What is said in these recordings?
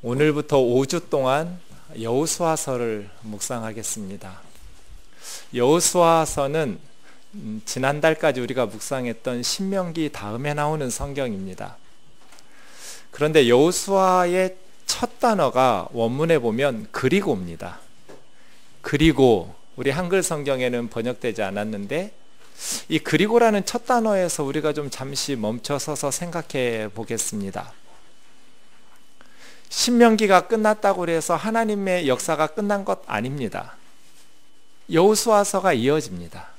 오늘부터 5주 동안 여호수아서를 묵상하겠습니다. 여호수아서는 지난달까지 우리가 묵상했던 신명기 다음에 나오는 성경입니다. 그런데 여호수아의 첫 단어가 원문에 보면 그리고입니다. 그리고 우리 한글 성경에는 번역되지 않았는데 이 그리고라는 첫 단어에서 우리가 좀 잠시 멈춰서서 생각해 보겠습니다. 신명기가 끝났다고 해서 하나님의 역사가 끝난 것 아닙니다. 여호수아서가 이어집니다.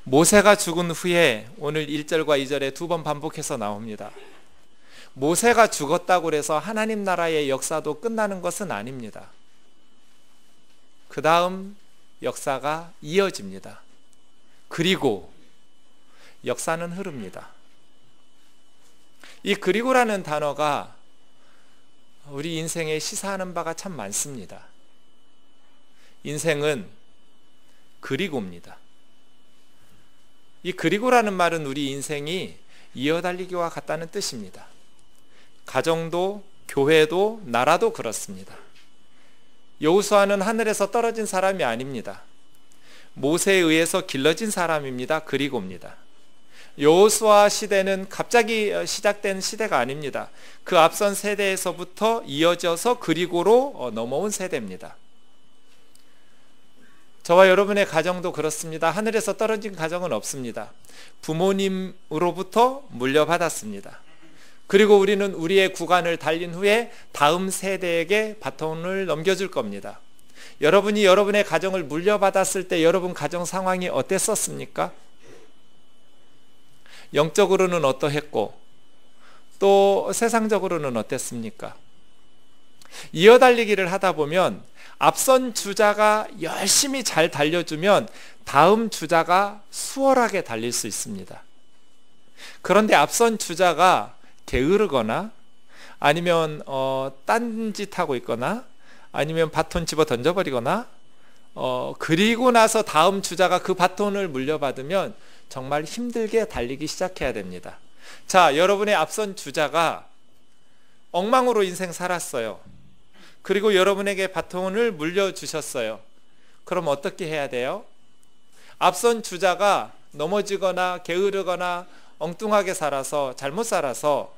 모세가 죽은 후에 오늘 1절과 2절에 두 번 반복해서 나옵니다. 모세가 죽었다고 해서 하나님 나라의 역사도 끝나는 것은 아닙니다. 그 다음 역사가 이어집니다. 그리고 역사는 흐릅니다. 이 그리고라는 단어가 우리 인생에 시사하는 바가 참 많습니다. 인생은 그리고입니다. 이 그리고라는 말은 우리 인생이 이어달리기와 같다는 뜻입니다. 가정도 교회도 나라도 그렇습니다. 여호수아는 하늘에서 떨어진 사람이 아닙니다. 모세에 의해서 길러진 사람입니다. 그리고입니다. 여호수아 시대는 갑자기 시작된 시대가 아닙니다. 그 앞선 세대에서부터 이어져서 그리고로 넘어온 세대입니다. 저와 여러분의 가정도 그렇습니다. 하늘에서 떨어진 가정은 없습니다. 부모님으로부터 물려받았습니다. 그리고 우리는 우리의 구간을 달린 후에 다음 세대에게 바톤을 넘겨줄 겁니다. 여러분이 여러분의 가정을 물려받았을 때 여러분 가정 상황이 어땠었습니까? 영적으로는 어떠했고 또 세상적으로는 어땠습니까? 이어달리기를 하다 보면 앞선 주자가 열심히 잘 달려주면 다음 주자가 수월하게 달릴 수 있습니다. 그런데 앞선 주자가 게으르거나 아니면 딴짓하고 있거나 아니면 바톤 집어 던져버리거나 그리고 나서 다음 주자가 그 바톤을 물려받으면 정말 힘들게 달리기 시작해야 됩니다. 자, 여러분의 앞선 주자가 엉망으로 인생 살았어요. 그리고 여러분에게 바톤을 물려주셨어요. 그럼 어떻게 해야 돼요? 앞선 주자가 넘어지거나 게으르거나 엉뚱하게 살아서 잘못 살아서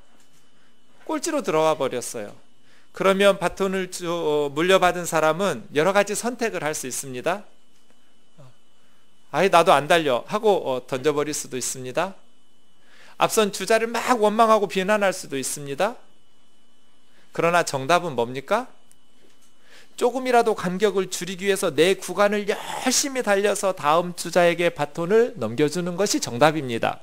꼴찌로 들어와 버렸어요. 그러면 바톤을 물려받은 사람은 여러 가지 선택을 할 수 있습니다. 아예 나도 안 달려 하고 던져버릴 수도 있습니다. 앞선 주자를 막 원망하고 비난할 수도 있습니다. 그러나 정답은 뭡니까? 조금이라도 간격을 줄이기 위해서 내 구간을 열심히 달려서 다음 주자에게 바톤을 넘겨주는 것이 정답입니다.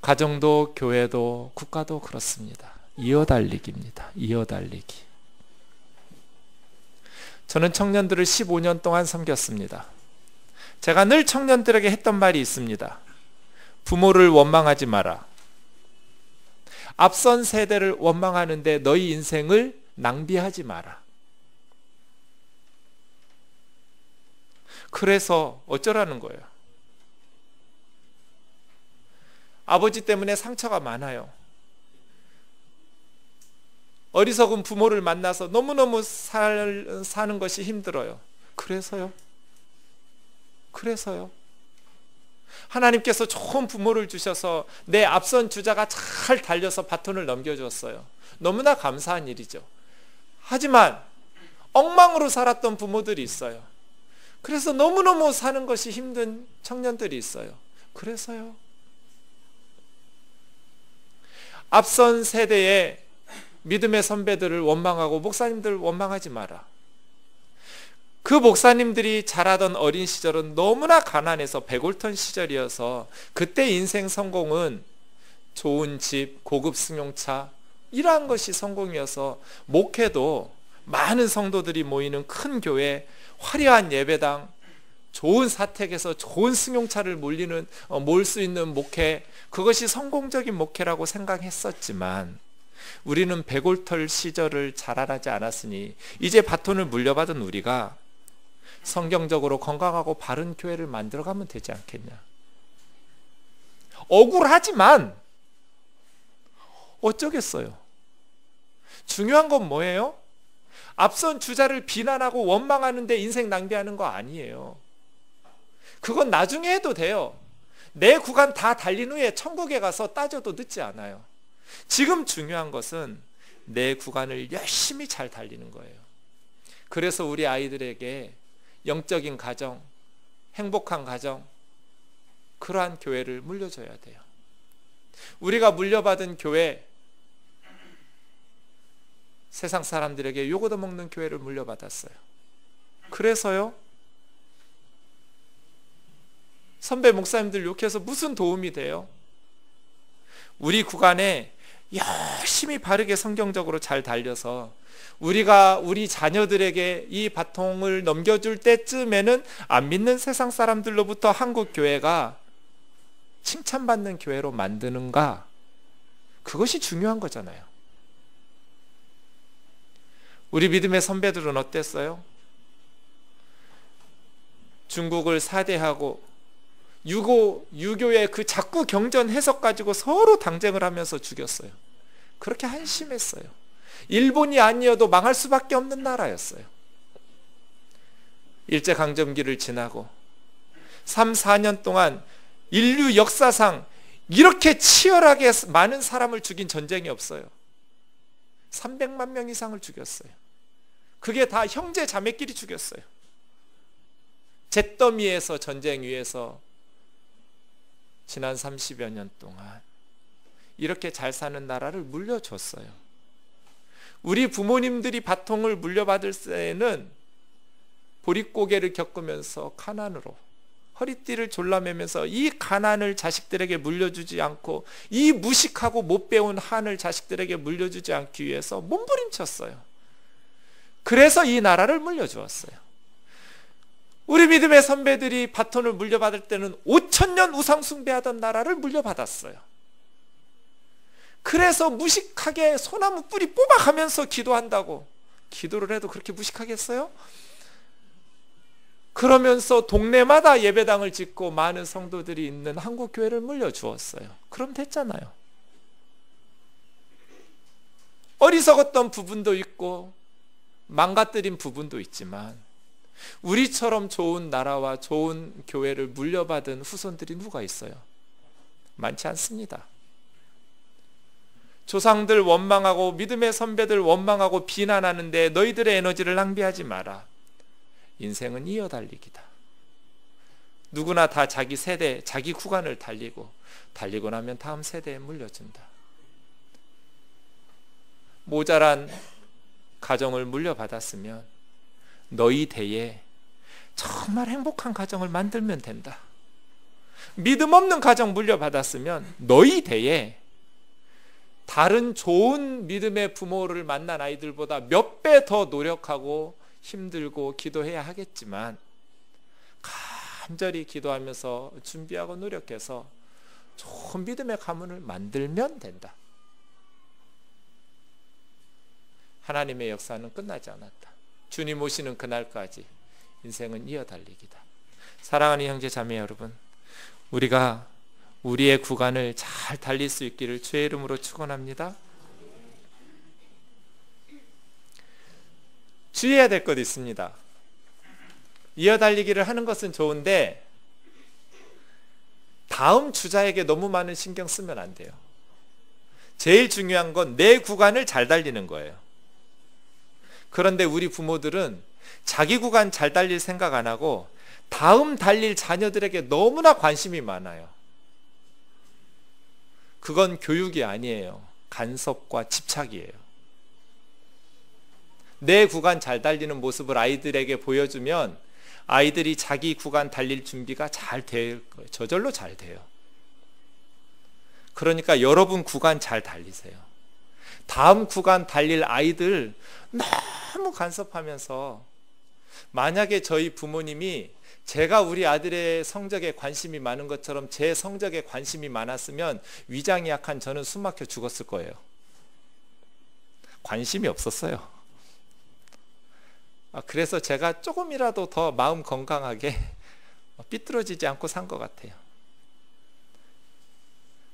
가정도 교회도 국가도 그렇습니다. 이어달리기입니다. 이어달리기. 저는 청년들을 15년 동안 섬겼습니다. 제가 늘 청년들에게 했던 말이 있습니다. 부모를 원망하지 마라. 앞선 세대를 원망하는데 너희 인생을 낭비하지 마라. 그래서 어쩌라는 거예요? 아버지 때문에 상처가 많아요. 어리석은 부모를 만나서 너무너무 사는 것이 힘들어요. 그래서요? 하나님께서 좋은 부모를 주셔서 내 앞선 주자가 잘 달려서 바톤을 넘겨줬어요. 너무나 감사한 일이죠. 하지만 엉망으로 살았던 부모들이 있어요. 그래서 너무너무 사는 것이 힘든 청년들이 있어요. 그래서요? 앞선 세대의 믿음의 선배들을 원망하고 목사님들을 원망하지 마라. 그 목사님들이 자라던 어린 시절은 너무나 가난해서 배골턴 시절이어서 그때 인생 성공은 좋은 집, 고급 승용차 이러한 것이 성공이어서 목회도 많은 성도들이 모이는 큰 교회, 화려한 예배당, 좋은 사택에서 좋은 승용차를 몰 수 있는 목회, 그것이 성공적인 목회라고 생각했었지만 우리는 배골털 시절을 자라나지 않았으니 이제 바톤을 물려받은 우리가 성경적으로 건강하고 바른 교회를 만들어가면 되지 않겠냐. 억울하지만 어쩌겠어요? 중요한 건 뭐예요? 앞선 주자를 비난하고 원망하는데 인생 낭비하는 거 아니에요. 그건 나중에 해도 돼요. 내 구간 다 달린 후에 천국에 가서 따져도 늦지 않아요. 지금 중요한 것은 내 구간을 열심히 잘 달리는 거예요. 그래서 우리 아이들에게 영적인 가정, 행복한 가정, 그러한 교회를 물려줘야 돼요. 우리가 물려받은 교회, 세상 사람들에게 욕 얻어먹는 교회를 물려받았어요. 그래서요, 선배 목사님들 욕해서 무슨 도움이 돼요? 우리 구간에 열심히 바르게 성경적으로 잘 달려서 우리가 우리 자녀들에게 이 바통을 넘겨줄 때쯤에는 안 믿는 세상 사람들로부터 한국 교회가 칭찬받는 교회로 만드는가? 그것이 중요한 거잖아요. 우리 믿음의 선배들은 어땠어요? 중국을 사대하고 유교의 그 자꾸 경전 해석 가지고 서로 당쟁을 하면서 죽였어요. 그렇게 한심했어요. 일본이 아니어도 망할 수밖에 없는 나라였어요. 일제강점기를 지나고 3, 4년 동안 인류 역사상 이렇게 치열하게 많은 사람을 죽인 전쟁이 없어요. 300만 명 이상을 죽였어요. 그게 다 형제 자매끼리 죽였어요. 잿더미에서 전쟁 위에서 지난 30여 년 동안 이렇게 잘 사는 나라를 물려줬어요. 우리 부모님들이 바통을 물려받을 때에는 보릿고개를 겪으면서 가난으로 허리띠를 졸라매면서 이 가난을 자식들에게 물려주지 않고 이 무식하고 못 배운 한을 자식들에게 물려주지 않기 위해서 몸부림쳤어요. 그래서 이 나라를 물려주었어요. 우리 믿음의 선배들이 바톤을 물려받을 때는 5,000년 우상 숭배하던 나라를 물려받았어요. 그래서 무식하게 소나무 뿌리 뽑아가면서 기도한다고. 기도를 해도 그렇게 무식하겠어요? 그러면서 동네마다 예배당을 짓고 많은 성도들이 있는 한국 교회를 물려주었어요. 그럼 됐잖아요. 어리석었던 부분도 있고 망가뜨린 부분도 있지만 우리처럼 좋은 나라와 좋은 교회를 물려받은 후손들이 누가 있어요? 많지 않습니다. 조상들 원망하고 믿음의 선배들 원망하고 비난하는데 너희들의 에너지를 낭비하지 마라. 인생은 이어달리기다. 누구나 다 자기 세대, 자기 구간을 달리고 나면 다음 세대에 물려준다. 모자란 가정을 물려받았으면 너희 대에 정말 행복한 가정을 만들면 된다. 믿음 없는 가정 물려받았으면 너희 대에 다른 좋은 믿음의 부모를 만난 아이들보다 몇 배 더 노력하고 힘들고 기도해야 하겠지만 간절히 기도하면서 준비하고 노력해서 좋은 믿음의 가문을 만들면 된다. 하나님의 역사는 끝나지 않았다. 주님 오시는 그날까지 인생은 이어달리기다. 사랑하는 형제 자매 여러분, 우리가 우리의 구간을 잘 달릴 수 있기를 주의 이름으로 축원합니다. 주의해야 될 것 있습니다. 이어달리기를 하는 것은 좋은데 다음 주자에게 너무 많은 신경 쓰면 안 돼요. 제일 중요한 건 내 구간을 잘 달리는 거예요. 그런데 우리 부모들은 자기 구간 잘 달릴 생각 안 하고 다음 달릴 자녀들에게 너무나 관심이 많아요. 그건 교육이 아니에요. 간섭과 집착이에요. 내 구간 잘 달리는 모습을 아이들에게 보여주면 아이들이 자기 구간 달릴 준비가 잘 될 거예요. 저절로 잘 돼요. 그러니까 여러분 구간 잘 달리세요. 다음 구간 달릴 아이들 너무 간섭하면서, 만약에 저희 부모님이 제가 우리 아들의 성적에 관심이 많은 것처럼 제 성적에 관심이 많았으면 위장이 약한 저는 숨 막혀 죽었을 거예요. 관심이 없었어요. 그래서 제가 조금이라도 더 마음 건강하게 삐뚤어지지 않고 산 것 같아요.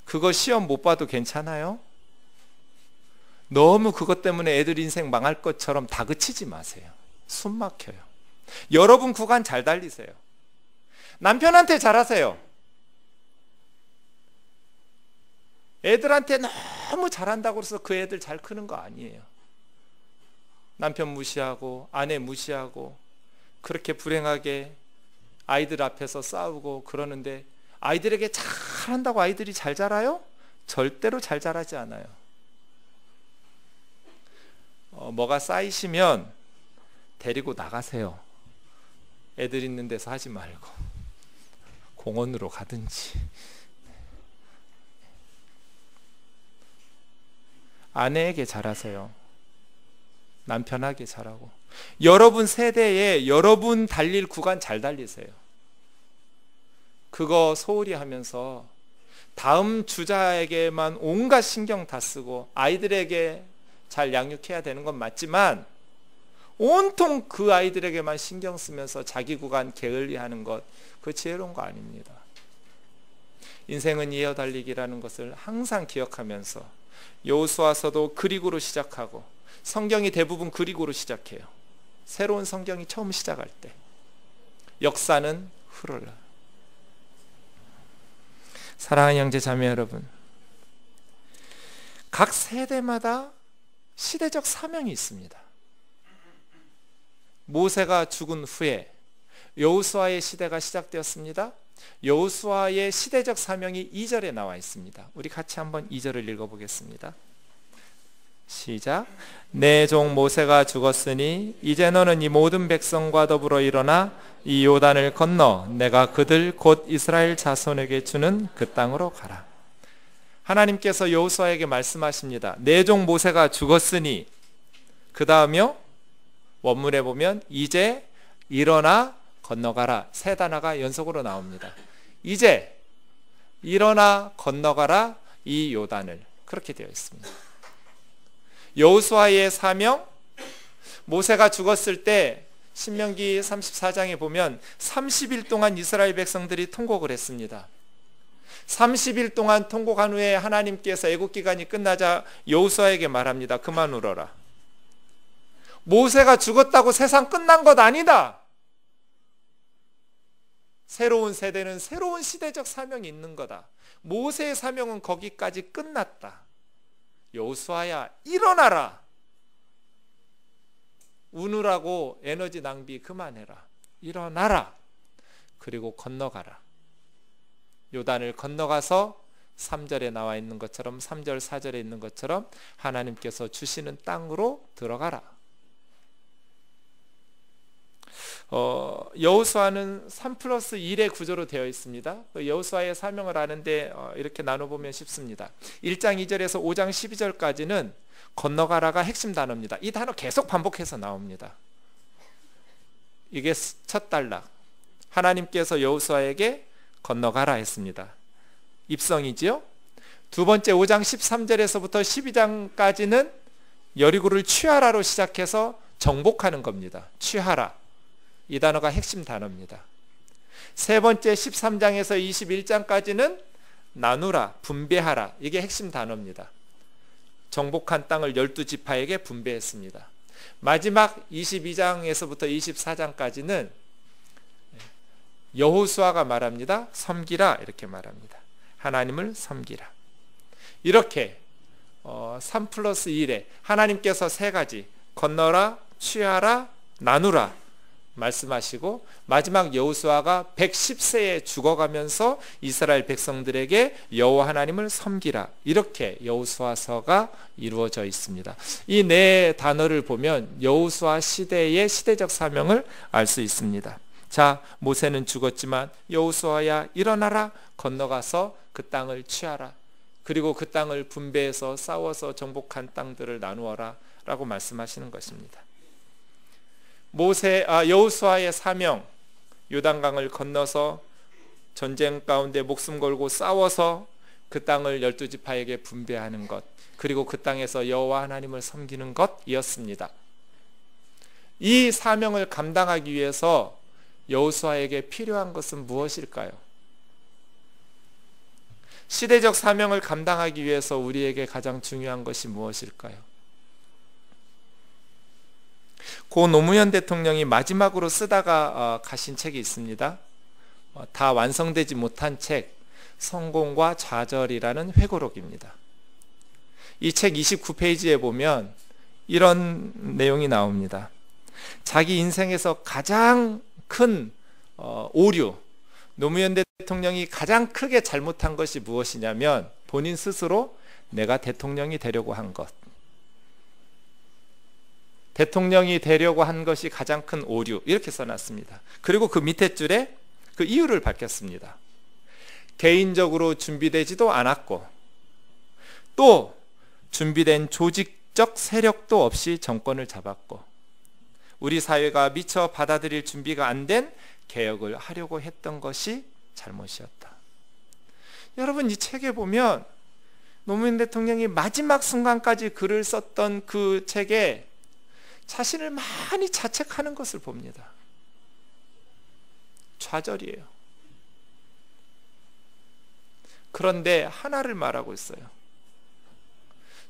그거 시험 못 봐도 괜찮아요? 너무 그것 때문에 애들 인생 망할 것처럼 다그치지 마세요. 숨 막혀요. 여러분 구간 잘 달리세요. 남편한테 잘하세요. 애들한테 너무 잘한다고 해서 그 애들 잘 크는 거 아니에요. 남편 무시하고 아내 무시하고 그렇게 불행하게 아이들 앞에서 싸우고 그러는데 아이들에게 잘한다고 아이들이 잘 자라요? 절대로 잘 자라지 않아요. 뭐가 쌓이시면 데리고 나가세요. 애들 있는 데서 하지 말고 공원으로 가든지. 아내에게 잘하세요. 남편에게 잘하고. 여러분 세대에 여러분 달릴 구간 잘 달리세요. 그거 소홀히 하면서 다음 주자에게만 온갖 신경 다 쓰고 아이들에게 잘 양육해야 되는 건 맞지만 온통 그 아이들에게만 신경 쓰면서 자기 구간 게을리하는 것, 그 지혜로운 거 아닙니다. 인생은 이어달리기라는 것을 항상 기억하면서 여호수아서도 그리고로 시작하고 성경이 대부분 그리고로 시작해요. 새로운 성경이 처음 시작할 때 역사는 흐르라. 사랑하는 형제 자매 여러분, 각 세대마다 시대적 사명이 있습니다. 모세가 죽은 후에 여호수아의 시대가 시작되었습니다. 여호수아의 시대적 사명이 2절에 나와 있습니다. 우리 같이 한번 2절을 읽어보겠습니다. 시작. 내 종 모세가 죽었으니 이제 너는 이 모든 백성과 더불어 일어나 이 요단을 건너 내가 그들 곧 이스라엘 자손에게 주는 그 땅으로 가라. 하나님께서 여호수아에게 말씀하십니다. 내 종 모세가 죽었으니, 그 다음이요 원문에 보면 이제 일어나 건너가라. 세 단어가 연속으로 나옵니다. 이제 일어나 건너가라 이 요단을. 그렇게 되어 있습니다. 여호수아의 사명, 모세가 죽었을 때 신명기 34장에 보면 30일 동안 이스라엘 백성들이 통곡을 했습니다. 30일 동안 통곡한 후에 하나님께서 애국 기간이 끝나자 여호수아에게 말합니다. 그만 울어라. 모세가 죽었다고 세상 끝난 것 아니다. 새로운 세대는 새로운 시대적 사명이 있는 거다. 모세의 사명은 거기까지 끝났다. 여호수아야 일어나라. 우느라고 에너지 낭비 그만해라. 일어나라. 그리고 건너가라. 요단을 건너가서 3절에 나와 있는 것처럼 3절 4절에 있는 것처럼 하나님께서 주시는 땅으로 들어가라. 여호수아는 3+1의 구조로 되어 있습니다. 여호수아의 사명을 아는데 이렇게 나눠보면 쉽습니다. 1장 2절에서 5장 12절까지는 건너가라가 핵심 단어입니다. 이 단어 계속 반복해서 나옵니다. 이게 첫 단락. 하나님께서 여호수아에게 건너가라 했습니다. 입성이지요. 두 번째 5장 13절에서부터 12장까지는 여리고를 취하라로 시작해서 정복하는 겁니다. 취하라. 이 단어가 핵심 단어입니다. 세 번째 13장에서 21장까지는 나누라, 분배하라. 이게 핵심 단어입니다. 정복한 땅을 12지파에게 분배했습니다. 마지막 22장에서부터 24장까지는 여호수아가 말합니다. 섬기라 이렇게 말합니다. 하나님을 섬기라. 이렇게 3+1에 하나님께서 세 가지 건너라, 취하라, 나누라 말씀하시고 마지막 여호수아가 110세에 죽어가면서 이스라엘 백성들에게 여호와 하나님을 섬기라. 이렇게 여호수아서가 이루어져 있습니다. 이 네 단어를 보면 여호수아 시대의 시대적 사명을 알 수 있습니다. 자, 모세는 죽었지만 여호수아야 일어나라. 건너가서 그 땅을 취하라. 그리고 그 땅을 분배해서 싸워서 정복한 땅들을 나누어라 라고 말씀하시는 것입니다. 여호수아의 사명, 요단강을 건너서 전쟁 가운데 목숨 걸고 싸워서 그 땅을 12지파에게 분배하는 것, 그리고 그 땅에서 여호와 하나님을 섬기는 것이었습니다. 이 사명을 감당하기 위해서 여호수아에게 필요한 것은 무엇일까요? 시대적 사명을 감당하기 위해서 우리에게 가장 중요한 것이 무엇일까요? 고 노무현 대통령이 마지막으로 쓰다가 가신 책이 있습니다. 다 완성되지 못한 책, 성공과 좌절이라는 회고록입니다. 이 책 29페이지에 보면 이런 내용이 나옵니다. 자기 인생에서 가장 큰 오류, 노무현 대통령이 가장 크게 잘못한 것이 무엇이냐면 본인 스스로 내가 대통령이 되려고 한 것. 대통령이 되려고 한 것이 가장 큰 오류, 이렇게 써놨습니다. 그리고 그 밑에 줄에 그 이유를 밝혔습니다. 개인적으로 준비되지도 않았고 또 준비된 조직적 세력도 없이 정권을 잡았고 우리 사회가 미처 받아들일 준비가 안 된 개혁을 하려고 했던 것이 잘못이었다. 여러분, 이 책에 보면 노무현 대통령이 마지막 순간까지 글을 썼던 그 책에 자신을 많이 자책하는 것을 봅니다. 좌절이에요. 그런데 하나를 말하고 있어요.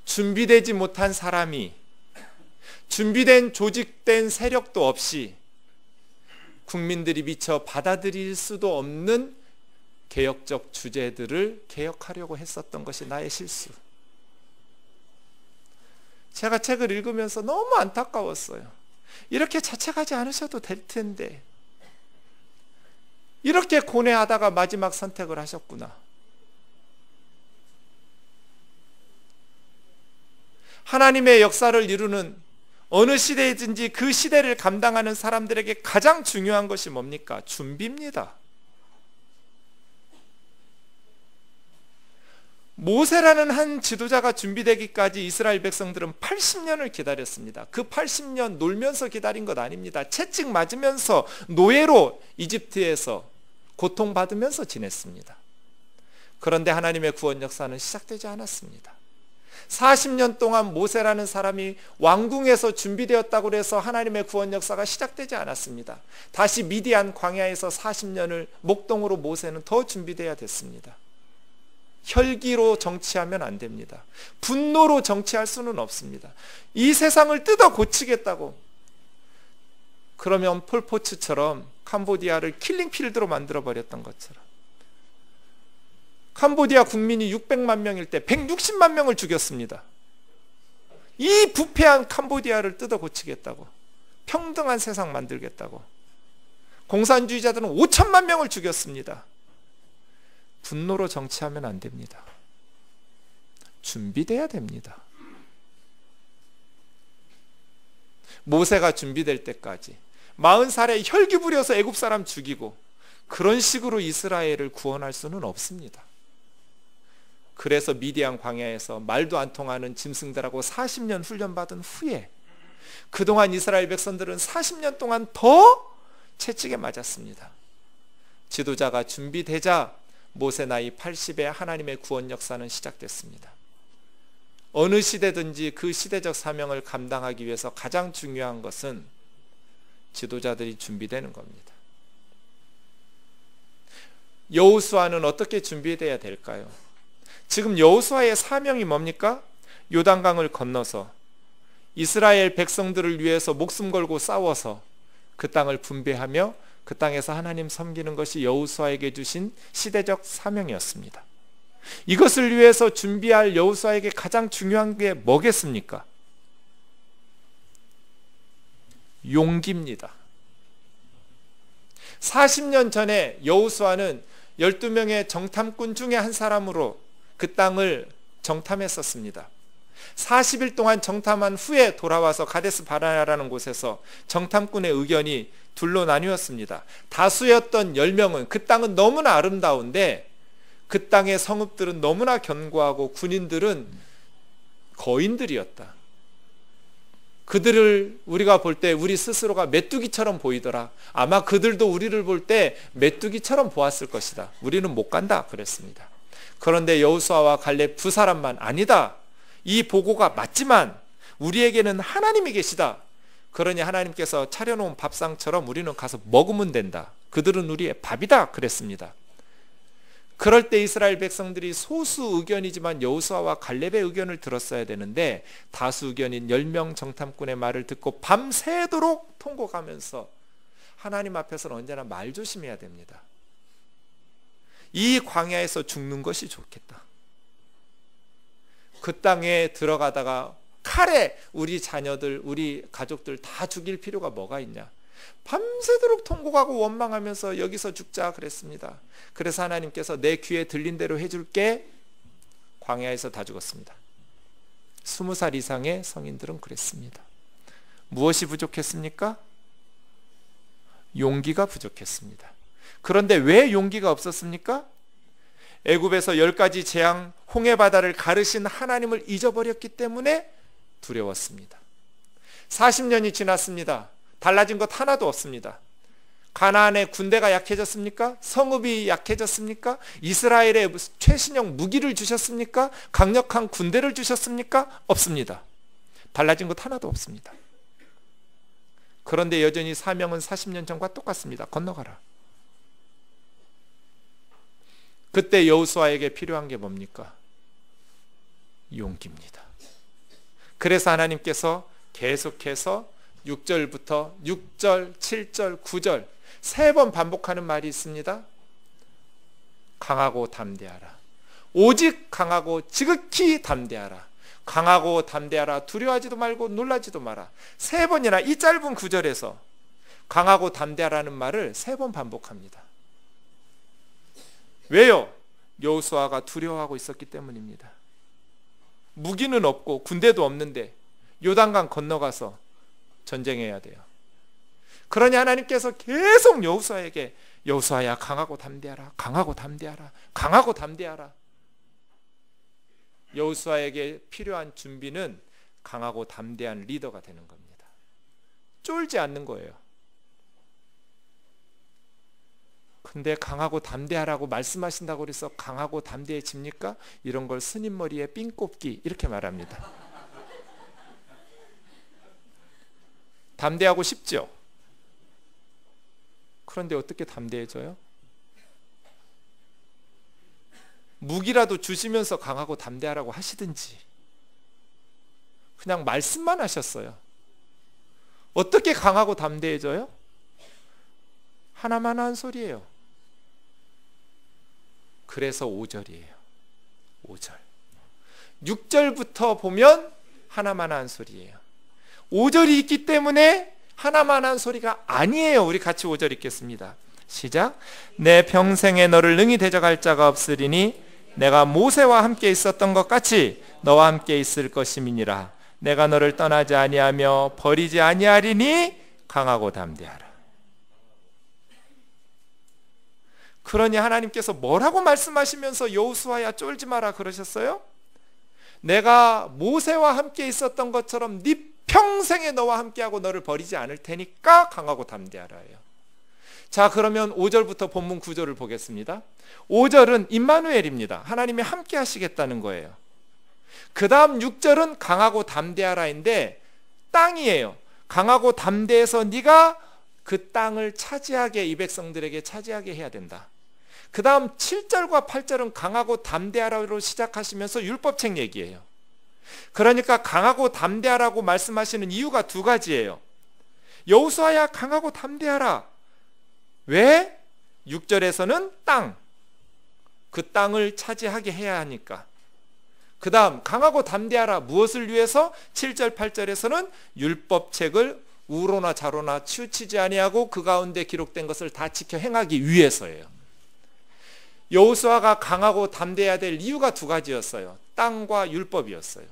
준비되지 못한 사람이 준비된 조직된 세력도 없이 국민들이 미처 받아들일 수도 없는 개혁적 주제들을 개혁하려고 했었던 것이 나의 실수. 제가 책을 읽으면서 너무 안타까웠어요. 이렇게 자책하지 않으셔도 될 텐데 이렇게 고뇌하다가 마지막 선택을 하셨구나. 하나님의 역사를 이루는 어느 시대이든지 그 시대를 감당하는 사람들에게 가장 중요한 것이 뭡니까? 준비입니다. 모세라는 한 지도자가 준비되기까지 이스라엘 백성들은 80년을 기다렸습니다. 그 80년 놀면서 기다린 것 아닙니다. 채찍 맞으면서 노예로 이집트에서 고통받으면서 지냈습니다. 그런데 하나님의 구원 역사는 시작되지 않았습니다. 40년 동안 모세라는 사람이 왕궁에서 준비되었다고 해서 하나님의 구원 역사가 시작되지 않았습니다. 다시 미디안 광야에서 40년을 목동으로 모세는 더 준비되어야 됐습니다. 혈기로 정치하면 안 됩니다. 분노로 정치할 수는 없습니다. 이 세상을 뜯어 고치겠다고 그러면 폴포츠처럼 캄보디아를 킬링필드로 만들어버렸던 것처럼 캄보디아 국민이 600만 명일 때 160만 명을 죽였습니다. 이 부패한 캄보디아를 뜯어 고치겠다고, 평등한 세상 만들겠다고 공산주의자들은 5천만 명을 죽였습니다. 분노로 정치하면 안 됩니다. 준비돼야 됩니다. 모세가 준비될 때까지 40살에 혈기 부려서 애굽 사람 죽이고 그런 식으로 이스라엘을 구원할 수는 없습니다. 그래서 미디안 광야에서 말도 안 통하는 짐승들하고 40년 훈련받은 후에 그동안 이스라엘 백성들은 40년 동안 더 채찍에 맞았습니다. 지도자가 준비되자 모세 나이 80에 하나님의 구원 역사는 시작됐습니다. 어느 시대든지 그 시대적 사명을 감당하기 위해서 가장 중요한 것은 지도자들이 준비되는 겁니다. 여호수아는 어떻게 준비되어야 될까요? 지금 여호수아의 사명이 뭡니까? 요단강을 건너서 이스라엘 백성들을 위해서 목숨 걸고 싸워서 그 땅을 분배하며 그 땅에서 하나님 섬기는 것이 여호수아에게 주신 시대적 사명이었습니다. 이것을 위해서 준비할 여호수아에게 가장 중요한 게 뭐겠습니까? 용기입니다. 40년 전에 여호수아는 12명의 정탐꾼 중에 한 사람으로 그 땅을 정탐했었습니다. 40일 동안 정탐한 후에 돌아와서 가데스 바네아라는 곳에서 정탐꾼의 의견이 둘로 나뉘었습니다. 다수였던 10명은 그 땅은 너무나 아름다운데 그 땅의 성읍들은 너무나 견고하고 군인들은 거인들이었다. 그들을 우리가 볼 때 우리 스스로가 메뚜기처럼 보이더라. 아마 그들도 우리를 볼 때 메뚜기처럼 보았을 것이다. 우리는 못 간다 그랬습니다. 그런데 여호수아와 갈렙 두 사람만 아니다. 이 보고가 맞지만 우리에게는 하나님이 계시다. 그러니 하나님께서 차려놓은 밥상처럼 우리는 가서 먹으면 된다. 그들은 우리의 밥이다 그랬습니다. 그럴 때 이스라엘 백성들이 소수 의견이지만 여호수아와 갈렙의 의견을 들었어야 되는데 다수 의견인 10명 정탐꾼의 말을 듣고 밤새도록 통곡하면서 하나님 앞에서는 언제나 말 조심해야 됩니다. 이 광야에서 죽는 것이 좋겠다. 그 땅에 들어가다가 칼에 우리 자녀들, 우리 가족들 다 죽일 필요가 뭐가 있냐. 밤새도록 통곡하고 원망하면서 여기서 죽자 그랬습니다. 그래서 하나님께서 내 귀에 들린 대로 해줄게. 광야에서 다 죽었습니다. 20살 이상의 성인들은 그랬습니다. 무엇이 부족했습니까? 용기가 부족했습니다. 그런데 왜 용기가 없었습니까? 애굽에서 10가지 재앙, 홍해 바다를 가르신 하나님을 잊어버렸기 때문에 두려웠습니다. 40년이 지났습니다. 달라진 것 하나도 없습니다. 가나안의 군대가 약해졌습니까? 성읍이 약해졌습니까? 이스라엘에 최신형 무기를 주셨습니까? 강력한 군대를 주셨습니까? 없습니다. 달라진 것 하나도 없습니다. 그런데 여전히 사명은 40년 전과 똑같습니다. 건너가라. 그때 여호수아에게 필요한 게 뭡니까? 용기입니다. 그래서 하나님께서 계속해서 6절부터 6절, 7절, 9절 3번 반복하는 말이 있습니다. 강하고 담대하라. 오직 강하고 지극히 담대하라. 강하고 담대하라. 두려워하지도 말고 놀라지도 마라. 3번이나 이 짧은 구절에서 강하고 담대하라는 말을 3번 반복합니다. 왜요? 여호수아가 두려워하고 있었기 때문입니다. 무기는 없고 군대도 없는데 요단강 건너가서 전쟁해야 돼요. 그러니 하나님께서 계속 여호수아에게 여호수아야 강하고 담대하라. 강하고 담대하라. 강하고 담대하라. 여호수아에게 필요한 준비는 강하고 담대한 리더가 되는 겁니다. 쫄지 않는 거예요. 근데 강하고 담대하라고 말씀하신다고 그래서 강하고 담대해집니까? 이런 걸 스님 머리에 삥 꼽기 이렇게 말합니다. 담대하고 싶죠? 그런데 어떻게 담대해져요? 무기라도 주시면서 강하고 담대하라고 하시든지 그냥 말씀만 하셨어요. 어떻게 강하고 담대해져요? 하나만 한 소리예요. 그래서 5절이에요. 5절. 6절부터 보면 하나만 한 소리예요. 5절이 있기 때문에 하나만 한 소리가 아니에요. 우리 같이 5절 읽겠습니다. 시작. 내 평생에 너를 능히 대적할 자가 없으리니 내가 모세와 함께 있었던 것 같이 너와 함께 있을 것임이니라. 내가 너를 떠나지 아니하며 버리지 아니하리니 강하고 담대하라. 그러니 하나님께서 뭐라고 말씀하시면서 여호수아야 쫄지 마라 그러셨어요? 내가 모세와 함께 있었던 것처럼 네 평생에 너와 함께하고 너를 버리지 않을 테니까 강하고 담대하라예요. 자, 그러면 5절부터 본문 9절을 보겠습니다. 5절은 임마누엘입니다. 하나님이 함께 하시겠다는 거예요. 그 다음 6절은 강하고 담대하라인데 땅이에요. 강하고 담대해서 네가 그 땅을 차지하게, 이 백성들에게 차지하게 해야 된다. 그 다음 7절과 8절은 강하고 담대하라로 시작하시면서 율법책 얘기예요. 그러니까 강하고 담대하라고 말씀하시는 이유가 2가지예요. 여호수아야 강하고 담대하라. 왜? 6절에서는 땅, 그 땅을 차지하게 해야 하니까. 그 다음 강하고 담대하라. 무엇을 위해서? 7절 8절에서는 율법책을 우로나 좌로나 치우치지 아니하고 그 가운데 기록된 것을 다 지켜 행하기 위해서예요. 여호수아가 강하고 담대해야 될 이유가 2가지였어요. 땅과 율법이었어요.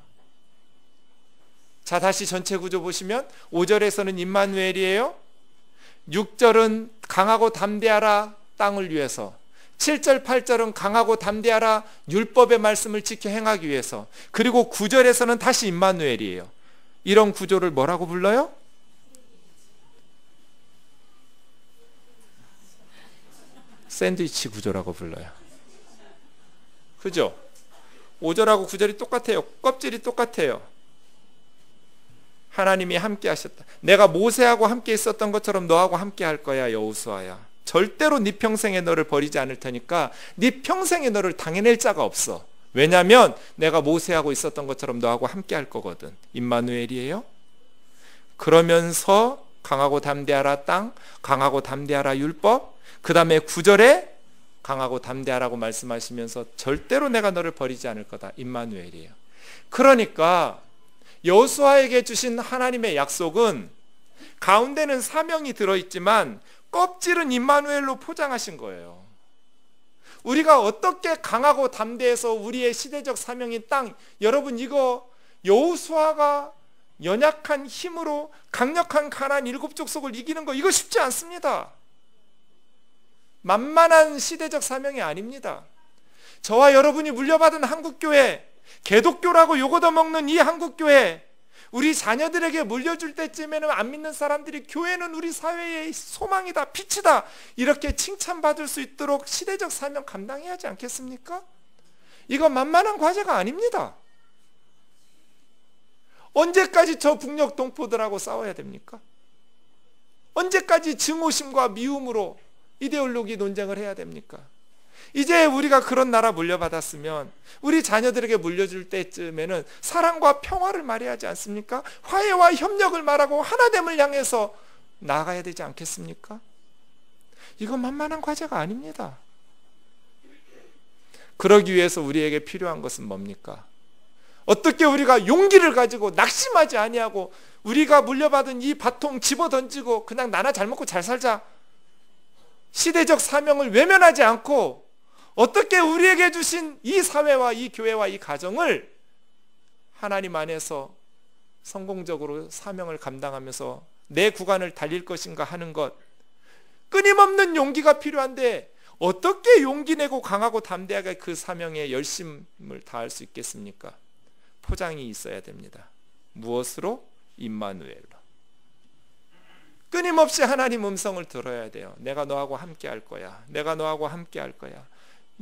자, 다시 전체 구조 보시면 5절에서는 임마누엘이에요. 6절은 강하고 담대하라, 땅을 위해서. 7절 8절은 강하고 담대하라, 율법의 말씀을 지켜 행하기 위해서. 그리고 9절에서는 다시 임마누엘이에요. 이런 구조를 뭐라고 불러요? 샌드위치 구조라고 불러요. 그죠? 5절하고 9절이 똑같아요. 껍질이 똑같아요. 하나님이 함께 하셨다. 내가 모세하고 함께 있었던 것처럼 너하고 함께 할 거야, 여호수아야. 절대로 네 평생에 너를 버리지 않을 테니까 네 평생에 너를 당해낼 자가 없어. 왜냐하면 내가 모세하고 있었던 것처럼 너하고 함께 할 거거든. 임마누엘이에요. 그러면서 강하고 담대하라 땅, 강하고 담대하라 율법, 그 다음에 9절에 강하고 담대하라고 말씀하시면서 절대로 내가 너를 버리지 않을 거다. 임마누엘이에요. 그러니까 여호수아에게 주신 하나님의 약속은 가운데는 사명이 들어있지만 껍질은 임마누엘로 포장하신 거예요. 우리가 어떻게 강하고 담대해서 우리의 시대적 사명인 땅, 여러분 이거 여호수아가 연약한 힘으로 강력한 가나안 7족속을 이기는 거 이거 쉽지 않습니다. 만만한 시대적 사명이 아닙니다. 저와 여러분이 물려받은 한국교회, 개독교라고 욕 얻어먹는 이 한국교회, 우리 자녀들에게 물려줄 때쯤에는 안 믿는 사람들이 교회는 우리 사회의 소망이다, 빛이다 이렇게 칭찬받을 수 있도록 시대적 사명 감당해야 하지 않겠습니까? 이건 만만한 과제가 아닙니다. 언제까지 저 북녘 동포들하고 싸워야 됩니까? 언제까지 증오심과 미움으로 이데올로기 논쟁을 해야 됩니까? 이제 우리가 그런 나라 물려받았으면 우리 자녀들에게 물려줄 때쯤에는 사랑과 평화를 말해야 하지 않습니까? 화해와 협력을 말하고 하나됨을 향해서 나아가야 되지 않겠습니까? 이건 만만한 과제가 아닙니다. 그러기 위해서 우리에게 필요한 것은 뭡니까? 어떻게 우리가 용기를 가지고 낙심하지 아니하고 우리가 물려받은 이 바통 집어던지고 그냥 나나 잘 먹고 잘 살자, 시대적 사명을 외면하지 않고 어떻게 우리에게 주신 이 사회와 이 교회와 이 가정을 하나님 안에서 성공적으로 사명을 감당하면서 내 구간을 달릴 것인가 하는 것, 끊임없는 용기가 필요한데 어떻게 용기 내고 강하고 담대하게 그 사명에 열심을 다할 수 있겠습니까? 포장이 있어야 됩니다. 무엇으로? 임마누엘로. 끊임없이 하나님 음성을 들어야 돼요. 내가 너하고 함께 할 거야. 내가 너하고 함께 할 거야.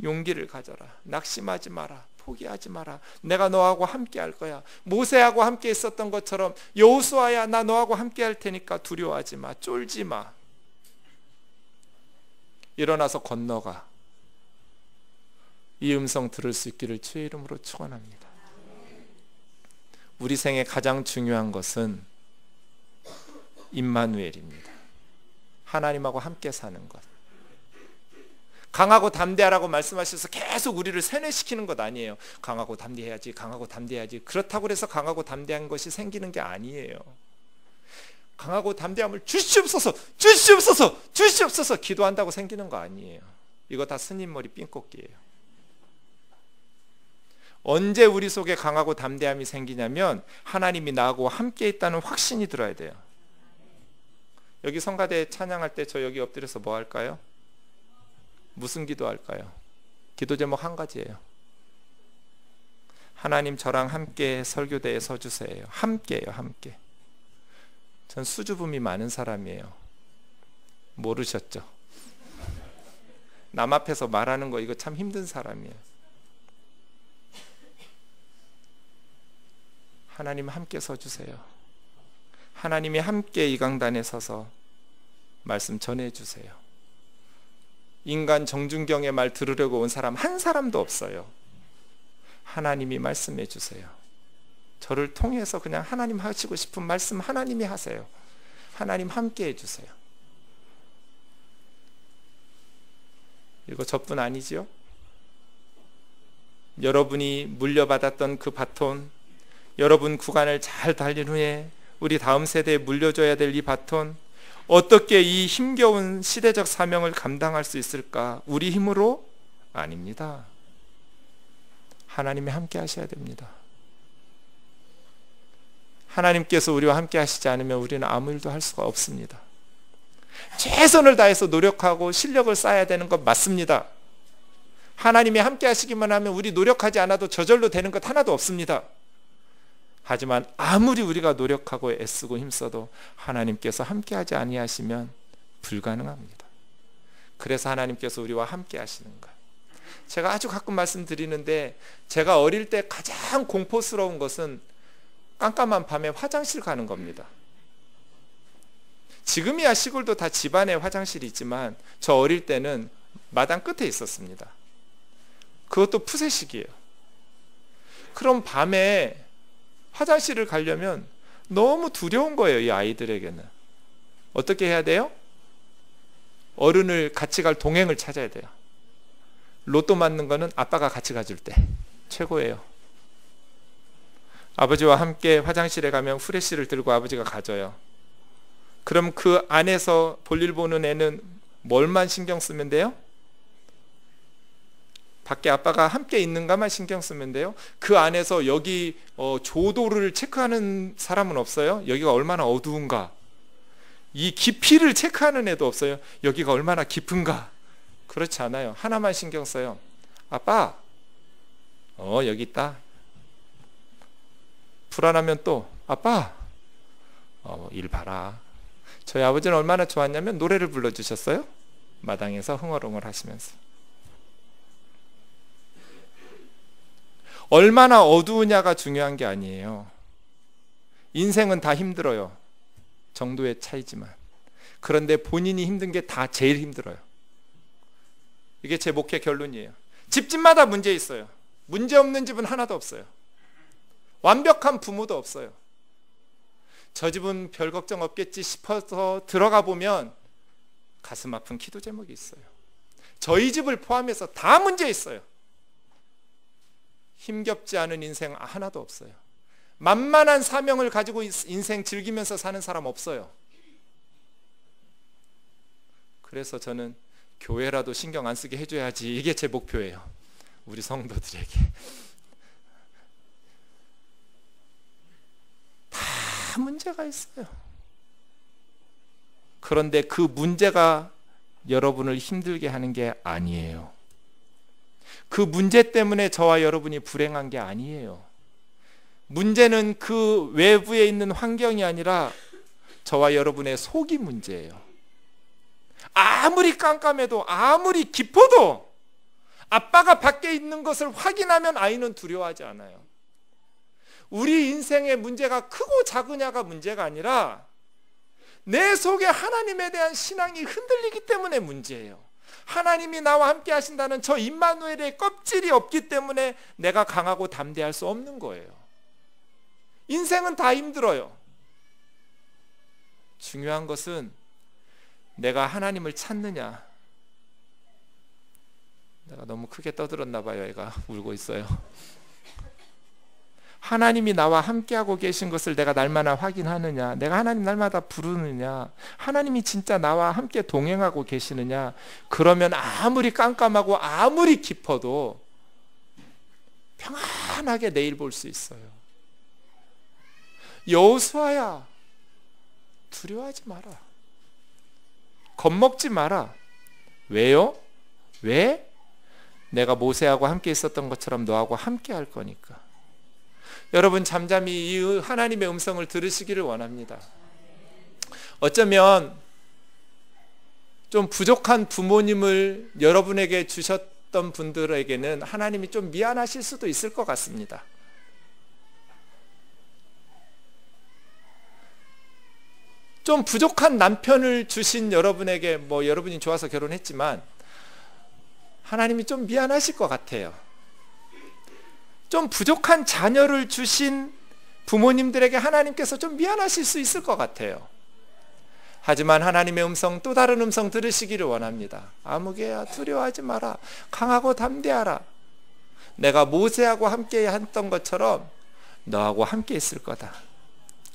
용기를 가져라. 낙심하지 마라. 포기하지 마라. 내가 너하고 함께 할 거야. 모세하고 함께 있었던 것처럼 여호수아야, 나 너하고 함께 할 테니까 두려워하지 마. 쫄지 마. 일어나서 건너가. 이 음성 들을 수 있기를 주의 이름으로 축원합니다. 우리 생에 가장 중요한 것은 임마누엘입니다. 하나님하고 함께 사는 것. 강하고 담대하라고 말씀하셔서 계속 우리를 세뇌시키는 것 아니에요. 강하고 담대해야지, 강하고 담대해야지. 그렇다고 해서 강하고 담대한 것이 생기는 게 아니에요. 강하고 담대함을 주시옵소서, 주시옵소서, 주시옵소서 기도한다고 생기는 거 아니에요. 이거 다 스님 머리 삥꽂기예요. 언제 우리 속에 강하고 담대함이 생기냐면 하나님이 나하고 함께 있다는 확신이 들어야 돼요. 여기 성가대 찬양할 때 저 여기 엎드려서 뭐 할까요? 무슨 기도할까요? 기도 제목 한 가지예요. 하나님 저랑 함께 설교대에 서주세요. 함께예요. 함께. 전 수줍음이 많은 사람이에요. 모르셨죠? 남 앞에서 말하는 거 이거 참 힘든 사람이에요. 하나님 함께 서주세요. 하나님이 함께 이 강단에 서서 말씀 전해주세요. 인간 정준경의 말 들으려고 온 사람 한 사람도 없어요. 하나님이 말씀해 주세요. 저를 통해서 그냥 하나님 하시고 싶은 말씀 하나님이 하세요. 하나님 함께 해주세요. 이거 저뿐 아니지요? 여러분이 물려받았던 그 바톤, 여러분 구간을 잘 달린 후에 우리 다음 세대에 물려줘야 될 이 바톤, 어떻게 이 힘겨운 시대적 사명을 감당할 수 있을까? 우리 힘으로? 아닙니다. 하나님이 함께 하셔야 됩니다. 하나님께서 우리와 함께 하시지 않으면 우리는 아무 일도 할 수가 없습니다. 최선을 다해서 노력하고 실력을 쌓아야 되는 건 맞습니다. 하나님이 함께 하시기만 하면 우리 노력하지 않아도 저절로 되는 것 하나도 없습니다. 하지만 아무리 우리가 노력하고 애쓰고 힘써도 하나님께서 함께하지 아니하시면 불가능합니다. 그래서 하나님께서 우리와 함께 하시는 거예요. 제가 아주 가끔 말씀드리는데 제가 어릴 때 가장 공포스러운 것은 깜깜한 밤에 화장실 가는 겁니다. 지금이야 시골도 다 집안에 화장실이 있지만 저 어릴 때는 마당 끝에 있었습니다. 그것도 푸세식이에요. 그럼 밤에 화장실을 가려면 너무 두려운 거예요. 이 아이들에게는. 어떻게 해야 돼요? 어른을 같이 갈 동행을 찾아야 돼요. 로또 맞는 거는 아빠가 같이 가줄 때 최고예요. 아버지와 함께 화장실에 가면 후레쉬를 들고 아버지가 가져요. 그럼 그 안에서 볼일 보는 애는 뭘만 신경 쓰면 돼요? 밖에 아빠가 함께 있는가만 신경 쓰면 돼요. 그 안에서 여기 조도를 체크하는 사람은 없어요. 여기가 얼마나 어두운가, 이 깊이를 체크하는 애도 없어요. 여기가 얼마나 깊은가. 그렇지 않아요. 하나만 신경 써요. 아빠, 여기 있다. 불안하면 또 아빠, 일 봐라. 저희 아버지는 얼마나 좋았냐면 노래를 불러주셨어요. 마당에서 흥얼흥얼 하시면서. 얼마나 어두우냐가 중요한 게 아니에요. 인생은 다 힘들어요. 정도의 차이지만. 그런데 본인이 힘든 게 다 제일 힘들어요. 이게 제 목회 결론이에요. 집집마다 문제 있어요. 문제 없는 집은 하나도 없어요. 완벽한 부모도 없어요. 저 집은 별 걱정 없겠지 싶어서 들어가 보면 가슴 아픈 기도 제목이 있어요. 저희 집을 포함해서 다 문제 있어요. 힘겹지 않은 인생 하나도 없어요. 만만한 사명을 가지고 인생 즐기면서 사는 사람 없어요. 그래서 저는 교회라도 신경 안 쓰게 해줘야지, 이게 제 목표예요. 우리 성도들에게. 다 문제가 있어요. 그런데 그 문제가 여러분을 힘들게 하는 게 아니에요. 그 문제 때문에 저와 여러분이 불행한 게 아니에요. 문제는 그 외부에 있는 환경이 아니라 저와 여러분의 속이 문제예요. 아무리 깜깜해도, 아무리 깊어도 아빠가 밖에 있는 것을 확인하면 아이는 두려워하지 않아요. 우리 인생의 문제가 크고 작으냐가 문제가 아니라 내 속에 하나님에 대한 신앙이 흔들리기 때문에 문제예요. 하나님이 나와 함께 하신다는 저 임마누엘의 껍질이 없기 때문에 내가 강하고 담대할 수 없는 거예요. 인생은 다 힘들어요. 중요한 것은 내가 하나님을 찾느냐. 내가 너무 크게 떠들었나 봐요. 애가 울고 있어요. 하나님이 나와 함께하고 계신 것을 내가 날마다 확인하느냐, 내가 하나님 날마다 부르느냐, 하나님이 진짜 나와 함께 동행하고 계시느냐. 그러면 아무리 깜깜하고 아무리 깊어도 평안하게 내일 볼 수 있어요. 여호수아야, 두려워하지 마라. 겁먹지 마라. 왜요? 왜? 내가 모세하고 함께 있었던 것처럼 너하고 함께 할 거니까. 여러분, 잠잠히 이 하나님의 음성을 들으시기를 원합니다. 어쩌면 좀 부족한 부모님을 여러분에게 주셨던 분들에게는 하나님이 좀 미안하실 수도 있을 것 같습니다. 좀 부족한 남편을 주신 여러분에게, 뭐 여러분이 좋아서 결혼했지만 하나님이 좀 미안하실 것 같아요. 좀 부족한 자녀를 주신 부모님들에게 하나님께서 좀 미안하실 수 있을 것 같아요. 하지만 하나님의 음성, 또 다른 음성 들으시기를 원합니다. 아무개야, 두려워하지 마라. 강하고 담대하라. 내가 모세하고 함께 했던 것처럼 너하고 함께 있을 거다.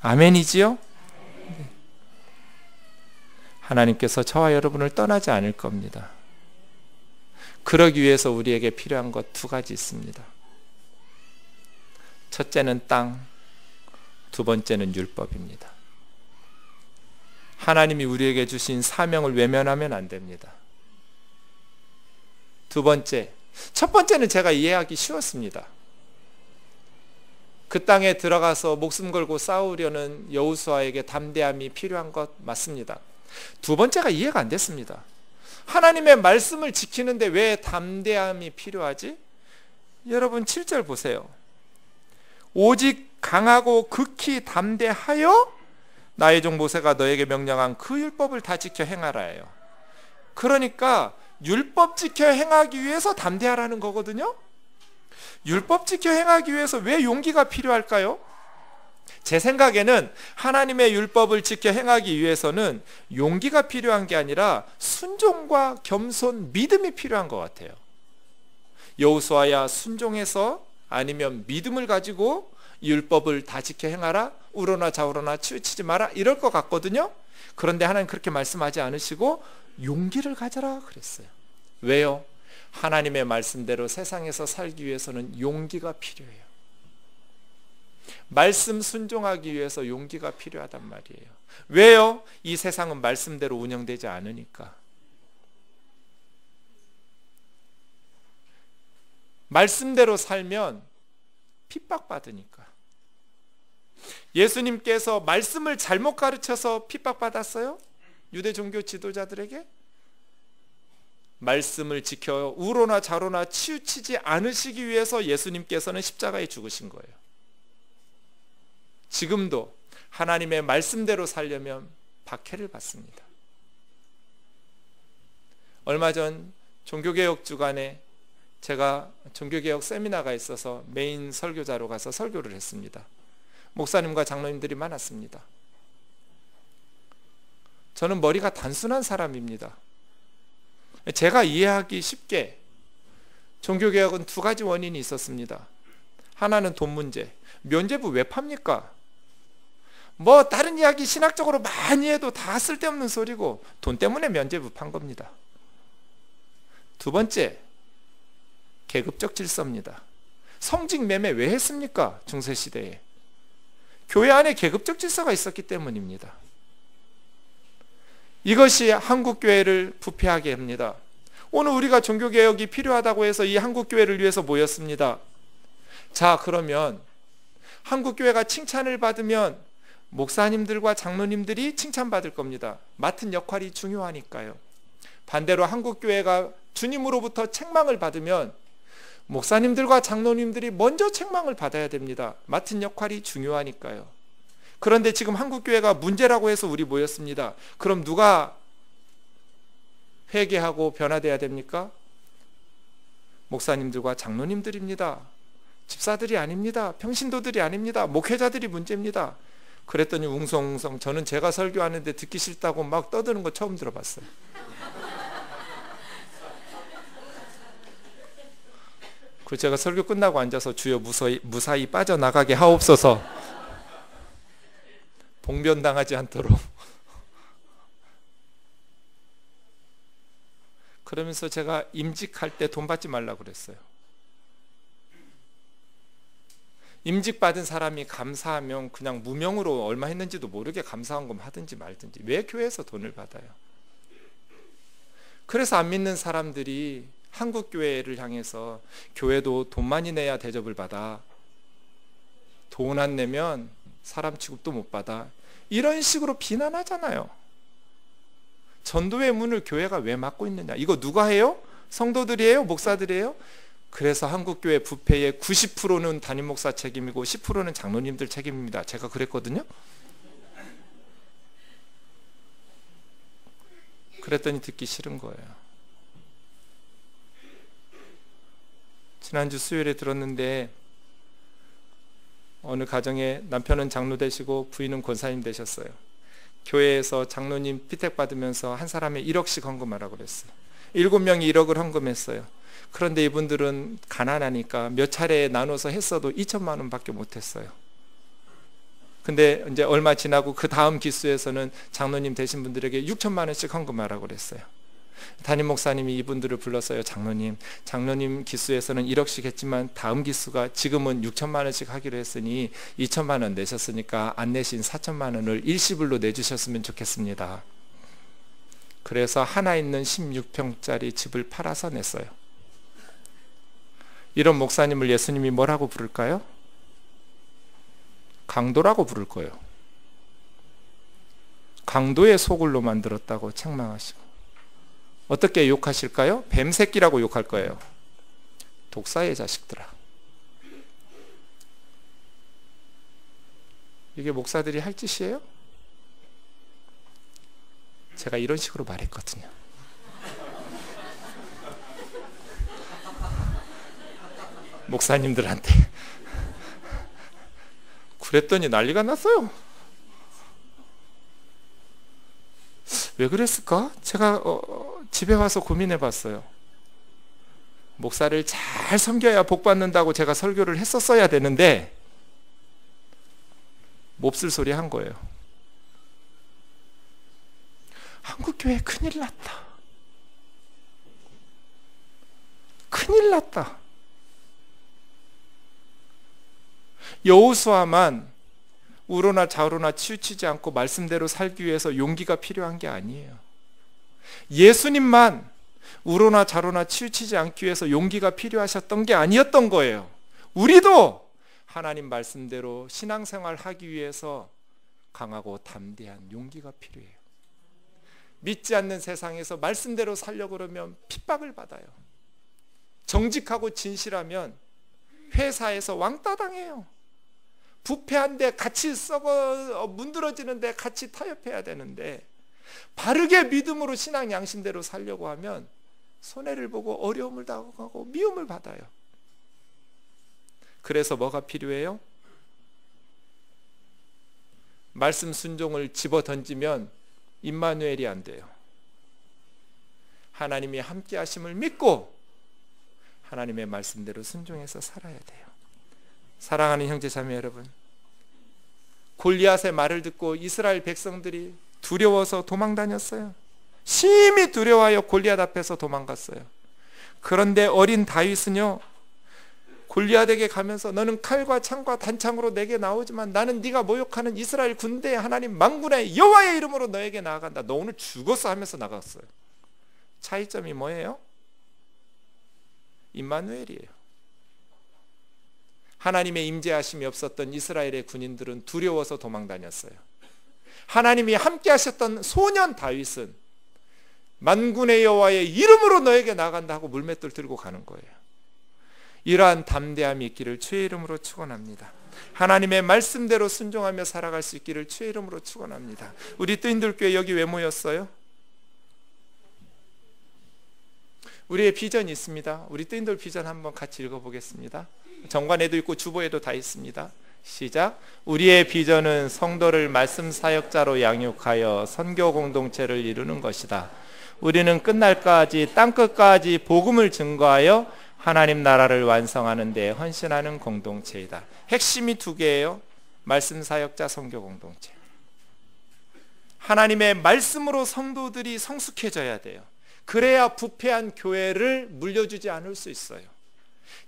아멘이지요? 네. 하나님께서 저와 여러분을 떠나지 않을 겁니다. 그러기 위해서 우리에게 필요한 것 두 가지 있습니다. 첫째는 땅, 두 번째는 율법입니다. 하나님이 우리에게 주신 사명을 외면하면 안 됩니다. 두 번째, 첫 번째는 제가 이해하기 쉬웠습니다. 그 땅에 들어가서 목숨 걸고 싸우려는 여호수아에게 담대함이 필요한 것 맞습니다. 두 번째가 이해가 안 됐습니다. 하나님의 말씀을 지키는데 왜 담대함이 필요하지? 여러분 7절 보세요. 오직 강하고 극히 담대하여 나의 종 모세가 너에게 명령한 그 율법을 다 지켜 행하라예요. 그러니까 율법 지켜 행하기 위해서 담대하라는 거거든요. 율법 지켜 행하기 위해서 왜 용기가 필요할까요? 제 생각에는 하나님의 율법을 지켜 행하기 위해서는 용기가 필요한 게 아니라 순종과 겸손, 믿음이 필요한 것 같아요. 여호수아야 순종해서 아니면 믿음을 가지고 율법을 다 지켜 행하라, 우러나 좌우러나 치우치지 마라, 이럴 것 같거든요. 그런데 하나님 그렇게 말씀하지 않으시고 용기를 가져라 그랬어요. 왜요? 하나님의 말씀대로 세상에서 살기 위해서는 용기가 필요해요. 말씀 순종하기 위해서 용기가 필요하단 말이에요. 왜요? 이 세상은 말씀대로 운영되지 않으니까. 말씀대로 살면 핍박받으니까. 예수님께서 말씀을 잘못 가르쳐서 핍박받았어요? 유대 종교 지도자들에게? 말씀을 지켜 우로나 좌로나 치우치지 않으시기 위해서 예수님께서는 십자가에 죽으신 거예요. 지금도 하나님의 말씀대로 살려면 박해를 받습니다. 얼마 전 종교개혁 주간에 제가 종교개혁 세미나가 있어서 메인 설교자로 가서 설교를 했습니다. 목사님과 장로님들이 많았습니다. 저는 머리가 단순한 사람입니다. 제가 이해하기 쉽게 종교개혁은 두 가지 원인이 있었습니다. 하나는 돈 문제. 면죄부 왜 팝니까? 뭐 다른 이야기 신학적으로 많이 해도 다 쓸데없는 소리고 돈 때문에 면죄부 판 겁니다. 두 번째, 계급적 질서입니다. 성직 매매 왜 했습니까? 중세시대에. 교회 안에 계급적 질서가 있었기 때문입니다. 이것이 한국교회를 부패하게 합니다. 오늘 우리가 종교개혁이 필요하다고 해서 이 한국교회를 위해서 모였습니다. 자, 그러면 한국교회가 칭찬을 받으면 목사님들과 장로님들이 칭찬받을 겁니다. 맡은 역할이 중요하니까요. 반대로 한국교회가 주님으로부터 책망을 받으면 목사님들과 장로님들이 먼저 책망을 받아야 됩니다. 맡은 역할이 중요하니까요. 그런데 지금 한국교회가 문제라고 해서 우리 모였습니다. 그럼 누가 회개하고 변화돼야 됩니까? 목사님들과 장로님들입니다. 집사들이 아닙니다. 평신도들이 아닙니다. 목회자들이 문제입니다. 그랬더니 웅성웅성 저는 제가 설교하는데 듣기 싫다고 막 떠드는 거 처음 들어봤어요. 그 제가 설교 끝나고 앉아서 주여 무사히 빠져나가게 하옵소서, 봉변당하지 않도록. 그러면서 제가 임직할 때 돈 받지 말라고 그랬어요. 임직받은 사람이 감사하면 그냥 무명으로 얼마 했는지도 모르게 감사한 건 하든지 말든지 왜 교회에서 돈을 받아요? 그래서 안 믿는 사람들이 한국교회를 향해서 교회도 돈 많이 내야 대접을 받아, 돈 안 내면 사람 취급도 못 받아, 이런 식으로 비난하잖아요. 전도의 문을 교회가 왜 막고 있느냐? 이거 누가 해요? 성도들이에요? 목사들이에요? 그래서 한국교회 부패의 90%는 담임목사 책임이고 10%는 장로님들 책임입니다. 제가 그랬거든요. 그랬더니 듣기 싫은 거예요. 지난주 수요일에 들었는데 어느 가정에 남편은 장로 되시고 부인은 권사님 되셨어요. 교회에서 장로님 피택 받으면서 한 사람에 1억씩 헌금하라고 그랬어요. 7명이 1억을 헌금했어요. 그런데 이분들은 가난하니까 몇 차례 나눠서 했어도 2천만 원밖에 못했어요. 근데 이제 얼마 지나고 그 다음 기수에서는 장로님 되신 분들에게 6천만 원씩 헌금하라고 그랬어요. 담임 목사님이 이분들을 불렀어요. 장로님 기수에서는 1억씩 했지만 다음 기수가 지금은 6천만 원씩 하기로 했으니 2천만 원 내셨으니까 안 내신 4천만 원을 일시불로 내주셨으면 좋겠습니다. 그래서 하나 있는 16평짜리 집을 팔아서 냈어요. 이런 목사님을 예수님이 뭐라고 부를까요? 강도라고 부를 거예요. 강도의 소굴로 만들었다고 책망하시고. 어떻게 욕하실까요? 뱀새끼라고 욕할 거예요. 독사의 자식들아. 이게 목사들이 할 짓이에요? 제가 이런 식으로 말했거든요. 목사님들한테. 그랬더니 난리가 났어요. 왜 그랬을까? 제가 집에 와서 고민해 봤어요. 목사를 잘 섬겨야 복 받는다고 제가 설교를 했었어야 되는데 몹쓸 소리 한 거예요. 한국교회 큰일 났다. 큰일 났다. 여호수아만 우로나 좌로나 치우치지 않고 말씀대로 살기 위해서 용기가 필요한 게 아니에요. 예수님만 우로나 좌로나 치우치지 않기 위해서 용기가 필요하셨던 게 아니었던 거예요. 우리도 하나님 말씀대로 신앙생활 하기 위해서 강하고 담대한 용기가 필요해요. 믿지 않는 세상에서 말씀대로 살려고 그러면 핍박을 받아요. 정직하고 진실하면 회사에서 왕따 당해요. 부패한데 같이 썩어 문드러지는데 같이 타협해야 되는데 바르게 믿음으로 신앙 양심대로 살려고 하면 손해를 보고 어려움을 당하고 미움을 받아요. 그래서 뭐가 필요해요? 말씀 순종을 집어 던지면 임마누엘이 안 돼요. 하나님이 함께 하심을 믿고 하나님의 말씀대로 순종해서 살아야 돼요. 사랑하는 형제 자매 여러분, 골리앗의 말을 듣고 이스라엘 백성들이 두려워서 도망 다녔어요. 심히 두려워하여 골리앗 앞에서 도망갔어요. 그런데 어린 다윗은요, 골리앗에게 가면서 너는 칼과 창과 단창으로 내게 나오지만 나는 네가 모욕하는 이스라엘 군대의 하나님 만군의 여호와의 이름으로 너에게 나아간다. 너 오늘 죽었어 하면서 나갔어요. 차이점이 뭐예요? 임마누엘이에요. 하나님의 임재하심이 없었던 이스라엘의 군인들은 두려워서 도망 다녔어요. 하나님이 함께 하셨던 소년 다윗은 만군의 여호와의 이름으로 너에게 나간다 하고 물맷돌 들고 가는 거예요. 이러한 담대함이 있기를 주의 이름으로 축원합니다. 하나님의 말씀대로 순종하며 살아갈 수 있기를 주의 이름으로 축원합니다. 우리 뜨인들교회 여기 왜 모였어요? 우리의 비전이 있습니다. 우리 뜨인들 비전 한번 같이 읽어보겠습니다. 정관에도 있고 주보에도 다 있습니다. 시작. 우리의 비전은 성도를 말씀 사역자로 양육하여 선교 공동체를 이루는 것이다. 우리는 끝날까지 땅끝까지 복음을 증거하여 하나님 나라를 완성하는 데 헌신하는 공동체이다. 핵심이 두 개예요. 말씀 사역자 선교 공동체. 하나님의 말씀으로 성도들이 성숙해져야 돼요. 그래야 부패한 교회를 물려주지 않을 수 있어요.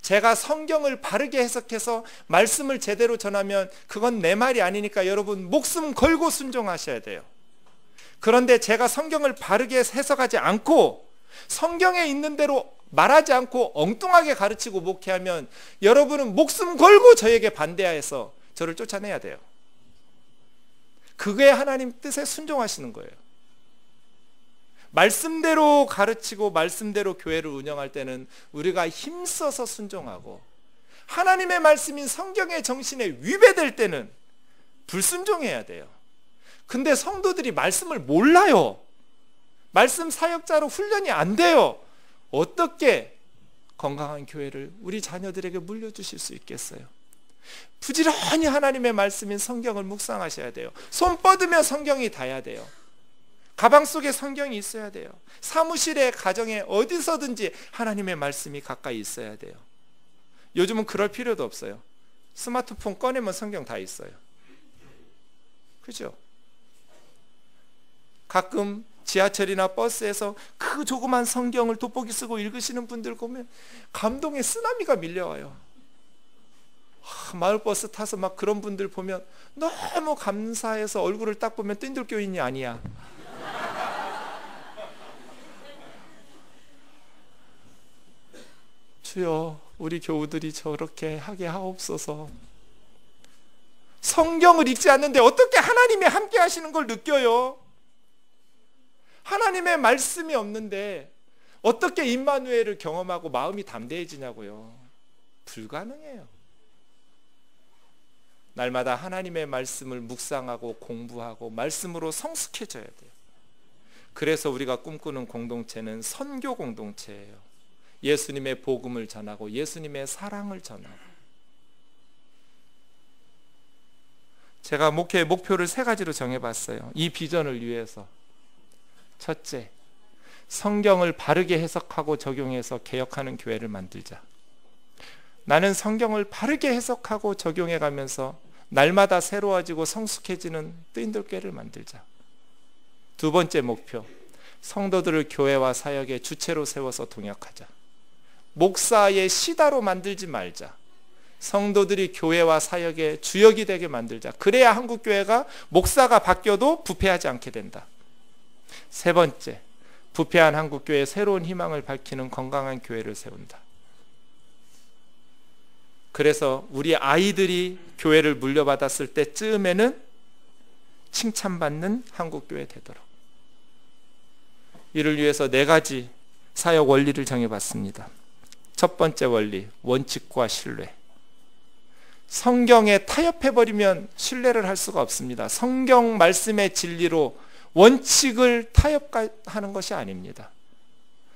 제가 성경을 바르게 해석해서 말씀을 제대로 전하면 그건 내 말이 아니니까 여러분 목숨 걸고 순종하셔야 돼요. 그런데 제가 성경을 바르게 해석하지 않고 성경에 있는 대로 말하지 않고 엉뚱하게 가르치고 목회하면 여러분은 목숨 걸고 저에게 반대해서 저를 쫓아내야 돼요. 그게 하나님 뜻에 순종하시는 거예요. 말씀대로 가르치고 말씀대로 교회를 운영할 때는 우리가 힘써서 순종하고, 하나님의 말씀인 성경의 정신에 위배될 때는 불순종해야 돼요. 근데 성도들이 말씀을 몰라요. 말씀 사역자로 훈련이 안 돼요. 어떻게 건강한 교회를 우리 자녀들에게 물려주실 수 있겠어요? 부지런히 하나님의 말씀인 성경을 묵상하셔야 돼요. 손 뻗으며 성경이 닿아야 돼요. 가방 속에 성경이 있어야 돼요. 사무실에, 가정에, 어디서든지 하나님의 말씀이 가까이 있어야 돼요. 요즘은 그럴 필요도 없어요. 스마트폰 꺼내면 성경 다 있어요. 그죠? 가끔 지하철이나 버스에서 그 조그만 성경을 돋보기 쓰고 읽으시는 분들 보면 감동의 쓰나미가 밀려와요. 마을버스 타서 막 그런 분들 보면 너무 감사해서 얼굴을 딱 보면 뜬들교인이 아니야. 주여, 우리 교우들이 저렇게 하게 하옵소서. 성경을 읽지 않는데 어떻게 하나님이 함께 하시는 걸 느껴요? 하나님의 말씀이 없는데 어떻게 임마누엘을 경험하고 마음이 담대해지냐고요. 불가능해요. 날마다 하나님의 말씀을 묵상하고 공부하고 말씀으로 성숙해져야 돼요. 그래서 우리가 꿈꾸는 공동체는 선교 공동체예요. 예수님의 복음을 전하고 예수님의 사랑을 전하고. 제가 목회의 목표를 3가지로 정해봤어요. 이 비전을 위해서. 첫째, 성경을 바르게 해석하고 적용해서 개혁하는 교회를 만들자. 나는 성경을 바르게 해석하고 적용해가면서 날마다 새로워지고 성숙해지는 뜨인돌 교회를 만들자. 2번째 목표, 성도들을 교회와 사역의 주체로 세워서 동역하자. 목사의 시다로 만들지 말자. 성도들이 교회와 사역의 주역이 되게 만들자. 그래야 한국교회가 목사가 바뀌어도 부패하지 않게 된다. 3번째, 부패한 한국교회의 새로운 희망을 밝히는 건강한 교회를 세운다. 그래서 우리 아이들이 교회를 물려받았을 때쯤에는 칭찬받는 한국교회 되도록. 이를 위해서 4가지 사역 원리를 정해봤습니다. 첫 번째 원리, 원칙과 신뢰. 성경에 타협해버리면 신뢰를 할 수가 없습니다. 성경 말씀의 진리로 원칙을 타협하는 것이 아닙니다.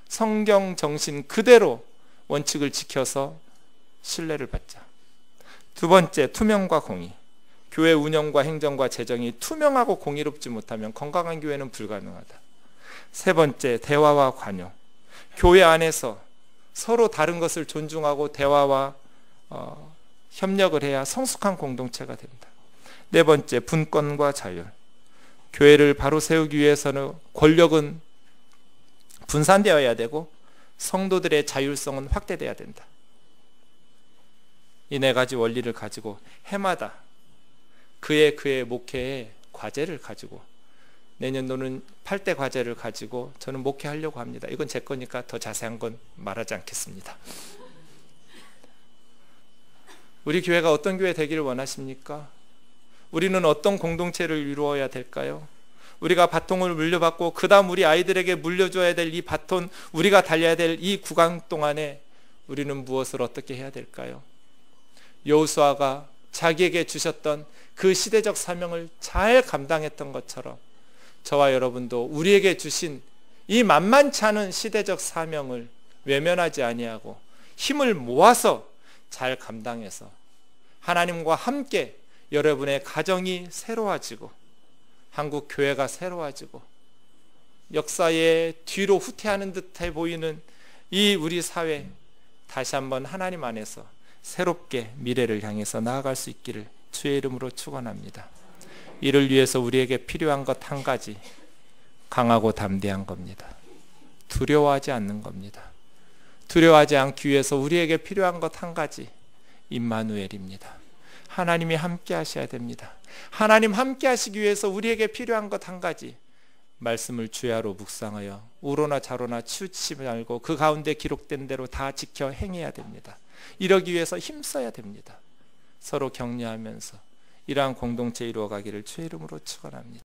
성경 정신 그대로 원칙을 지켜서 신뢰를 받자. 2번째, 투명과 공의. 교회 운영과 행정과 재정이 투명하고 공의롭지 못하면 건강한 교회는 불가능하다. 3번째, 대화와 관용. 교회 안에서 서로 다른 것을 존중하고 대화와 협력을 해야 성숙한 공동체가 된다. 4번째, 분권과 자율. 교회를 바로 세우기 위해서는 권력은 분산되어야 되고 성도들의 자율성은 확대돼야 된다. 이 4가지 원리를 가지고 해마다 그의 목회의 과제를 가지고, 내년도는 8대 과제를 가지고 저는 목회하려고 합니다. 이건 제 거니까 더 자세한 건 말하지 않겠습니다. 우리 교회가 어떤 교회 되기를 원하십니까? 우리는 어떤 공동체를 이루어야 될까요? 우리가 바통을 물려받고 그 다음 우리 아이들에게 물려줘야 될 이 바톤, 우리가 달려야 될 이 구간 동안에 우리는 무엇을 어떻게 해야 될까요? 여호수아가 자기에게 주셨던 그 시대적 사명을 잘 감당했던 것처럼 저와 여러분도 우리에게 주신 이 만만치 않은 시대적 사명을 외면하지 아니하고 힘을 모아서 잘 감당해서 하나님과 함께 여러분의 가정이 새로워지고 한국 교회가 새로워지고 역사의 뒤로 후퇴하는 듯해 보이는 이 우리 사회, 다시 한번 하나님 안에서 새롭게 미래를 향해서 나아갈 수 있기를 주의 이름으로 축원합니다. 이를 위해서 우리에게 필요한 것 한 가지, 강하고 담대한 겁니다. 두려워하지 않는 겁니다. 두려워하지 않기 위해서 우리에게 필요한 것 한 가지, 임마누엘입니다. 하나님이 함께 하셔야 됩니다. 하나님 함께 하시기 위해서 우리에게 필요한 것 한 가지, 말씀을 주야로 묵상하여 우로나 좌로나 치우치지 말고 그 가운데 기록된 대로 다 지켜 행해야 됩니다. 이러기 위해서 힘써야 됩니다. 서로 격려하면서 이러한 공동체 이루어가기를 주의 이름으로 축원합니다.